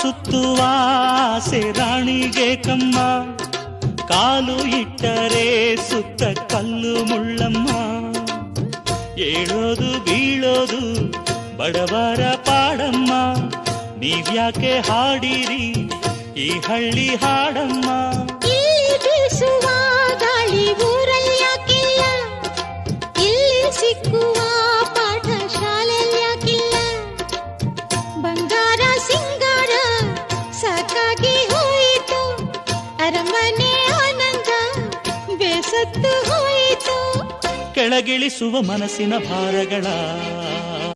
ಸುತ್ತುವ ಆಸೆ ರಾಣಿಗೆ ಕಮ್ಮ, ಕಾಲು ಇಟ್ಟರೆ ಸುತ್ತ ಕಲ್ಲು ಮುಳ್ಳಮ್ಮ. ಏಳೋದು ಬೀಳೋದು ಬಡವರ ಪಾಡಮ್ಮ, ನೀವ್ಯಾಕೆ ಹಾಡಿರಿ ಈ ಹಳ್ಳಿ ಹಾಡಮ್ಮ. ಇಲ್ಲಿ ಬೀಸುವ ಗಾಳಿ ಊರಲ್ಲಿ ಯಾಕಿಲ್ಲ, ಇಲ್ಲಿ ಸಿಕ್ಕುವ ಪಾಠ ಶಾಲೆಯಲ್ಲಿ ಯಾಕಿಲ್ಲ. ಬಂಗಾರ ಸಿಂಗಾರ ಸಾಕಾಗಿ ಹೋಯಿತು, ಅರಮನೆ ಆನಂದ ಬೇಸತ್ತು ಹೋಯಿತು. ಕೆಳಗಿಳಿಸುವ ಮನಸ್ಸಿನ ಭಾರಗಳ